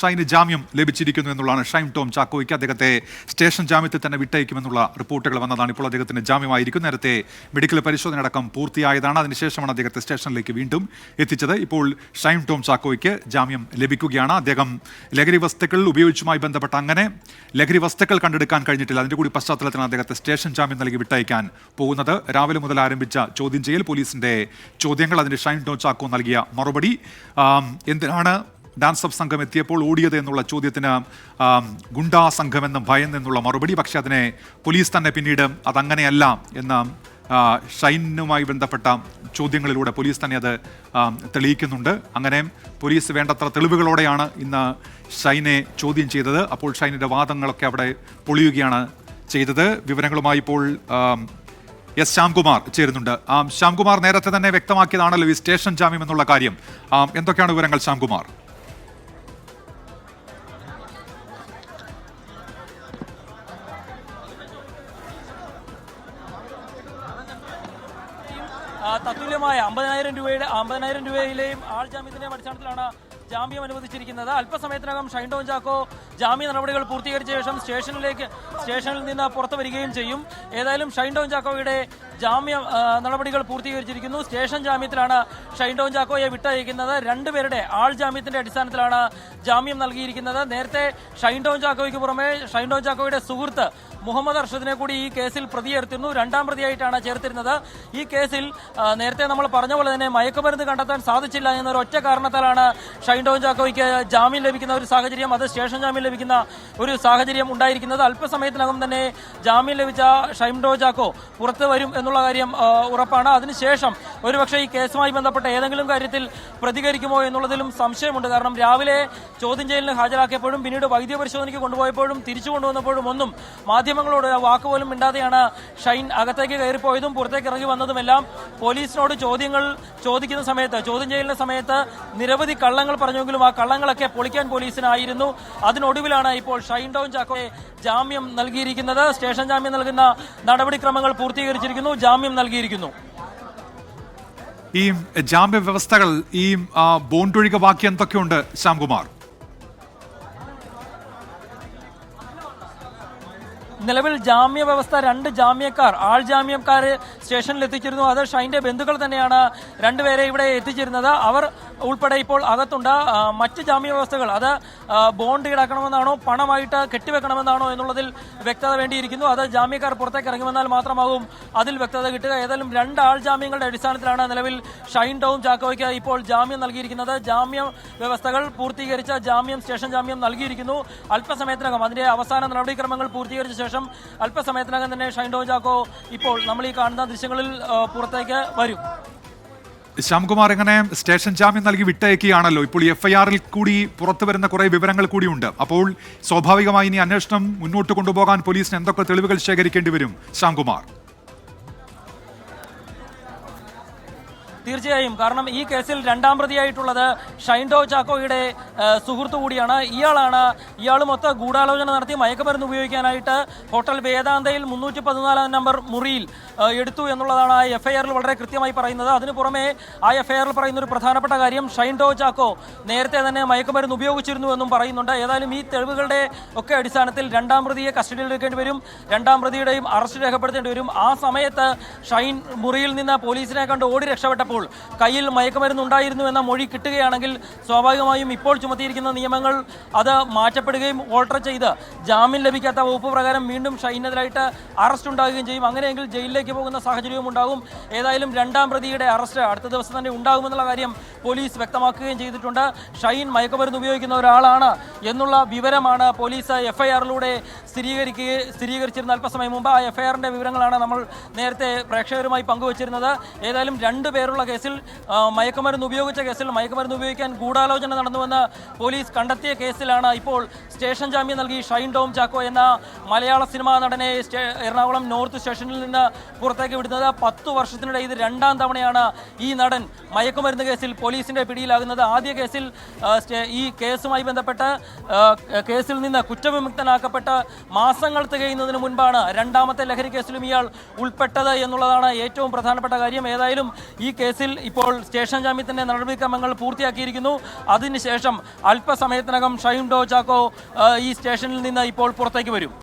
ഷൈന് ജാമ്യം ലഭിച്ചിരിക്കുന്നു എന്നുള്ളതാണ്. ഷൈൻ ടോം ചാക്കോയ്ക്ക് അദ്ദേഹത്തെ സ്റ്റേഷൻ ജാമ്യത്തിൽ തന്നെ വിട്ടയക്കുമെന്നുള്ള റിപ്പോർട്ടുകൾ വന്നതാണ്. ഇപ്പോൾ അദ്ദേഹത്തിന് ജാമ്യമായിരിക്കും. നേരത്തെ മെഡിക്കൽ പരിശോധന അടക്കം പൂർത്തിയായതാണ്. അതിനുശേഷമാണ് അദ്ദേഹത്തെ സ്റ്റേഷനിലേക്ക് വീണ്ടും എത്തിച്ചത്. ഇപ്പോൾ ഷൈൻ ടോം ചാക്കോയ്ക്ക് ജാമ്യം ലഭിക്കുകയാണ്. അദ്ദേഹം ലഹരി വസ്തുക്കൾ ഉപയോഗിച്ചുമായി ബന്ധപ്പെട്ട അങ്ങനെ ലഹരി വസ്തുക്കൾ കണ്ടെടുക്കാൻ കഴിഞ്ഞിട്ടില്ല. അതിന്റെ കൂടി പശ്ചാത്തലത്തിലാണ് അദ്ദേഹത്തെ സ്റ്റേഷൻ ജാമ്യം നൽകി വിട്ടയക്കാൻ പോകുന്നത്. രാവിലെ മുതൽ ആരംഭിച്ച ചോദ്യം ചെയ്യൽ, പോലീസിന്റെ ചോദ്യങ്ങൾ, അതിന് ഷൈൻ ടോം ചാക്കോ നൽകിയ മറുപടി, എന്തിനാണ് ഡാൻസ് ഓഫ് സംഘം എത്തിയപ്പോൾ ഓടിയത് എന്നുള്ള ചോദ്യത്തിന് ഗുണ്ടാ സംഘമെന്ന് ഭയന്നെന്നുള്ള മറുപടി. പക്ഷെ അതിനെ പോലീസ് തന്നെ പിന്നീട് അതങ്ങനെയല്ല എന്ന ഷൈനുമായി ബന്ധപ്പെട്ട ചോദ്യങ്ങളിലൂടെ പോലീസ് തന്നെ അത് തെളിയിക്കുന്നുണ്ട്. അങ്ങനെ പോലീസ് വേണ്ടത്ര തെളിവുകളോടെയാണ് ഇന്ന് ഷൈനെ ചോദ്യം ചെയ്തത്. അപ്പോൾ ഷൈനിൻ്റെ വാദങ്ങളൊക്കെ അവിടെ പൊളിയുകയാണ് ചെയ്തത്. വിവരങ്ങളുമായി ഇപ്പോൾ എസ് ശ്യാംകുമാർ ചേരുന്നുണ്ട്. ശ്യാംകുമാർ, നേരത്തെ തന്നെ വ്യക്തമാക്കിയതാണല്ലോ ഈ സ്റ്റേഷൻ ജാമ്യം എന്നുള്ള കാര്യം. എന്തൊക്കെയാണ് വിവരങ്ങൾ ശ്യാംകുമാർ? തത്തുല്യമായ 50,000 രൂപയിലെയും ആൾ ജാമ്യത്തിന്റെയും അടിസ്ഥാനത്തിലാണ് ജാമ്യം അനുവദിച്ചിരിക്കുന്നത്. അല്പസമയത്തിനകം ഷൈൻ ടോം ചാക്കോ ജാമ്യ നടപടികൾ പൂർത്തീകരിച്ച ശേഷം സ്റ്റേഷനിൽ നിന്ന് പുറത്തു വരികയും ചെയ്യും. ഏതായാലും ഷൈൻ ടോം ചാക്കോയുടെ ജാമ്യ നടപടികൾ പൂർത്തീകരിച്ചിരിക്കുന്നു. സ്റ്റേഷൻ ജാമ്യത്തിലാണ് ഷൈൻ ടോം ചാക്കോയെ വിട്ടയക്കുന്നത്. രണ്ടുപേരുടെ ആൾ ജാമ്യത്തിന്റെ അടിസ്ഥാനത്തിലാണ് ജാമ്യം നൽകിയിരിക്കുന്നത്. നേരത്തെ ഷൈൻ ടോം ചാക്കോയ്ക്ക് പുറമെ ഷൈൻ ടോം ചാക്കോയുടെ സുഹൃത്ത് മുഹമ്മദ് അർഷദിനെ കൂടി ഈ കേസിൽ പ്രതിയേർത്തിരുന്നു. രണ്ടാം പ്രതിയായിട്ടാണ് ചേർത്തിരുന്നത്. ഈ കേസിൽ നേരത്തെ നമ്മൾ പറഞ്ഞ പോലെ തന്നെ മയക്കുമരുന്ന് കണ്ടെത്താൻ സാധിച്ചില്ല എന്നൊരു ഒറ്റ കാരണത്താലാണ് ഷൈൻ ടോം ചാക്കോയ്ക്ക് ജാമ്യം ലഭിക്കുന്ന ഒരു സാഹചര്യം, അത് സ്റ്റേഷൻ ജാമ്യം ലഭിക്കുന്ന ഒരു സാഹചര്യം ഉണ്ടായിരിക്കുന്നത്. അല്പസമയത്തിനകം തന്നെ ജാമ്യം ലഭിച്ച ഷൈൻ ടോം ചാക്കോ പുറത്തു വരും എന്നുള്ള കാര്യം ഉറപ്പാണ്. അതിനുശേഷം ഒരുപക്ഷെ ഈ കേസുമായി ബന്ധപ്പെട്ട ഏതെങ്കിലും കാര്യത്തിൽ പ്രതികരിക്കുമോ എന്നുള്ളതിലും സംശയമുണ്ട്. കാരണം രാവിലെ ചോദ്യം ചെയ്യലിന് ഹാജരാക്കിയപ്പോഴും പിന്നീട് വൈദ്യപരിശോധനയ്ക്ക് കൊണ്ടുപോയപ്പോഴും തിരിച്ചു കൊണ്ടുവന്നപ്പോഴും ഒന്നും മാധ്യമങ്ങളോട് വാക്കുപോലും മിണ്ടാതെയാണ് ഷൈൻ അകത്തേക്ക് കയറിപ്പോയതും പുറത്തേക്ക് ഇറങ്ങി വന്നതുമെല്ലാം. പോലീസിനോട് ചോദ്യം ചെയ്യലിന്റെ സമയത്ത് നിരവധി കള്ളങ്ങൾ പറഞ്ഞെങ്കിലും ആ കള്ളങ്ങളൊക്കെ പൊളിക്കാൻ പോലീസിനായിരുന്നു. അതിനൊടുവിലാണ് ഇപ്പോൾ ഷൈൻ ടോം ചാക്കോയെ ജാമ്യം നൽകിയിരിക്കുന്നത്. സ്റ്റേഷൻ ജാമ്യം നൽകുന്ന നടപടിക്രമങ്ങൾ പൂർത്തീകരിച്ചിരിക്കുന്നു, ജാമ്യം നൽകിയിരിക്കുന്നു. ഈ ജാമ്യ വ്യവസ്ഥകൾ, ഈ ബോണ്ടൊഴികെ ബാക്കി എന്തൊക്കെയുണ്ട് ശ്യാംകുമാർ? നിലവിൽ ജാമ്യ വ്യവസ്ഥ, 2 ജാമ്യക്കാർ, ആൾ ജാമ്യക്കാരെ സ്റ്റേഷനിൽ എത്തിച്ചിരുന്നു. അത് ഷൈന്റെ ബന്ധുക്കൾ തന്നെയാണ് രണ്ടുപേരെ ഇവിടെ എത്തിച്ചിരുന്നത്. അവർ ഉൾപ്പെടെ ഇപ്പോൾ അകത്തുണ്ട്. മറ്റ് ജാമ്യ വ്യവസ്ഥകൾ, അത് ബോണ്ട് ഈടാക്കണമെന്നാണോ പണമായിട്ട് കെട്ടിവെക്കണമെന്നാണോ എന്നുള്ളതിൽ വ്യക്തത വേണ്ടിയിരിക്കുന്നു. അത് ജാമ്യക്കാർ പുറത്തേക്ക് ഇറങ്ങി വന്നാൽ മാത്രമാകും അതിൽ വ്യക്തത കിട്ടുക. ഏതായാലും 2 ആൾ ജാമ്യങ്ങളുടെ അടിസ്ഥാനത്തിലാണ് നിലവിൽ ഷൈൻ ടോം ചാക്കോയ്ക്ക് ഇപ്പോൾ ജാമ്യം നൽകിയിരിക്കുന്നത്. ജാമ്യ വ്യവസ്ഥകൾ പൂർത്തീകരിച്ച സ്റ്റേഷൻ ജാമ്യം നൽകിയിരിക്കുന്നു. അല്പസമയത്തിനകം അതിന്റെ അവസാന നടപടിക്രമങ്ങൾ പൂർത്തീകരിച്ച ശേഷം അല്പസമയത്തിനകം തന്നെ ഷൈൻ ടോം ചാക്കോ ഇപ്പോൾ നമ്മൾ ഈ കാണുന്ന ദൃശ്യങ്ങളിൽ പുറത്തേക്ക് വരും. ശ്യാംകുമാർ, ഇങ്ങനെ സ്റ്റേഷൻ ജാമ്യം നൽകി വിട്ടയക്കുകയാണല്ലോ. ഇപ്പോൾ FIR-ൽ കൂടി പുറത്തു വരുന്ന കുറെ വിവരങ്ങൾ കൂടിയുണ്ട്. അപ്പോൾ സ്വാഭാവികമായി ഇനി അന്വേഷണം മുന്നോട്ട് കൊണ്ടുപോകാൻ പോലീസിന് എന്തൊക്കെ തെളിവുകൾ ശേഖരിക്കേണ്ടി വരും ശ്യാംകുമാർ? തീർച്ചയായും. കാരണം ഈ കേസിൽ രണ്ടാം പ്രതിയായിട്ടുള്ളത് ഷൈൻ ടോം ചാക്കോയുടെ സുഹൃത്തു കൂടിയാണ്. ഇയാളുമൊത്ത ഗൂഢാലോചന നടത്തി മയക്കുമരുന്ന് ഉപയോഗിക്കാനായിട്ട് ഹോട്ടൽ വേദാന്തയിൽ 314 നമ്പർ മുറിയിൽ എടുത്തു എന്നുള്ളതാണ് ആ FIR-ൽ വളരെ കൃത്യമായി പറയുന്നത്. അതിനു പുറമെ ആ FIR-ൽ പറയുന്ന ഒരു പ്രധാനപ്പെട്ട കാര്യം, ഷൈൻ ടോം ചാക്കോ നേരത്തെ തന്നെ മയക്കുമരുന്ന് ഉപയോഗിച്ചിരുന്നു എന്നും പറയുന്നുണ്ട്. ഏതായാലും ഈ തെളിവുകളുടെ ഒക്കെ അടിസ്ഥാനത്തിൽ രണ്ടാം പ്രതിയെ കസ്റ്റഡിയിൽ എടുക്കേണ്ടി വരും. രണ്ടാം പ്രതിയുടെയും അറസ്റ്റ് രേഖപ്പെടുത്തേണ്ടി വരും. ആ സമയത്ത് ഷൈൻ മുറിയിൽ നിന്ന് പോലീസിനെ കണ്ട് ഓടി രക്ഷപ്പെട്ടപ്പോൾ കയ്യിൽ മയക്കുമരുന്ന് ഉണ്ടായിരുന്നു എന്ന മൊഴി കിട്ടുകയാണെങ്കിൽ സ്വാഭാവികമായും ഇപ്പോൾ ചുമത്തിയിരിക്കുന്ന നിയമങ്ങൾ അത് മാറ്റപ്പെടുകയും ഓൾട്ടർ ചെയ്ത് ജാമ്യം ലഭിക്കാത്ത വകുപ്പ് പ്രകാരം വീണ്ടും ഷൈനെതിരായിട്ട് അറസ്റ്റ് ഉണ്ടാകുകയും ചെയ്യും. അങ്ങനെയെങ്കിൽ ജയിലിലേക്ക് പോകുന്ന സാഹചര്യവും ഉണ്ടാകും. ഏതായാലും രണ്ടാം പ്രതിയുടെ അറസ്റ്റ് അടുത്ത ദിവസം തന്നെ ഉണ്ടാകുമെന്നുള്ള കാര്യം പോലീസ് വ്യക്തമാക്കുകയും ചെയ്തിട്ടുണ്ട്. ഷൈൻ മയക്കുമരുന്ന് ഉപയോഗിക്കുന്ന ഒരാളാണ് എന്നുള്ള വിവരമാണ് പോലീസ് FIR-ലൂടെ സ്ഥിരീകരിച്ചിരുന്ന അല്പസമയം മുമ്പ്. ആ FIR-ന്റെ വിവരങ്ങളാണ് നമ്മൾ നേരത്തെ പ്രേക്ഷകരുമായി പങ്കുവച്ചിരുന്നത്. ഏതായാലും 2 പേരുള്ള കേസിൽ, മയക്കുമരുന്ന് ഉപയോഗിച്ച കേസിൽ, മയക്കുമരുന്ന് ഉപയോഗിക്കാൻ ഗൂഢാലോചന നടന്നുവെന്ന് പോലീസ് കണ്ടെത്തിയ കേസിലാണ് ഇപ്പോൾ സ്റ്റേഷൻ ജാമ്യം നൽകി ഷൈൻ ടോം ചാക്കോ എന്ന മലയാള സിനിമാ നടനെ എറണാകുളം നോർത്ത് സ്റ്റേഷനിൽ നിന്ന് പുറത്തേക്ക് വിടുന്നത്. 10 വർഷത്തിനിടെ ഇത് 2ാം തവണയാണ് ഈ നടൻ മയക്കുമരുന്ന് കേസിൽ പോലീസിന്റെ പിടിയിലാകുന്നത്. ആദ്യ കേസിൽ ഈ കേസുമായി ബന്ധപ്പെട്ട് കേസിൽ നിന്ന് കുറ്റവിമുക്തനാക്കപ്പെട്ട് മാസങ്ങൾ തികയുന്നതിന് മുൻപാണ് 2ാമത്തെ ലഹരി കേസിലും ഇയാൾ ഉൾപ്പെട്ടത് എന്നുള്ളതാണ് ഏറ്റവും പ്രധാനപ്പെട്ട കാര്യം. ഏതായാലും ഈ കേസിൽ ഇപ്പോൾ സ്റ്റേഷൻ ജാമ്യത്തിന്റെ നടപടിക്രമങ്ങൾ പൂർത്തിയാക്കിയിരിക്കുന്നു. അതിനുശേഷം അല്പസമയത്തിനകം ഷൈൻ ടോം ചാക്കോ ഈ സ്റ്റേഷനിൽ നിന്ന് ഇപ്പോൾ പുറത്തേക്ക് വരും.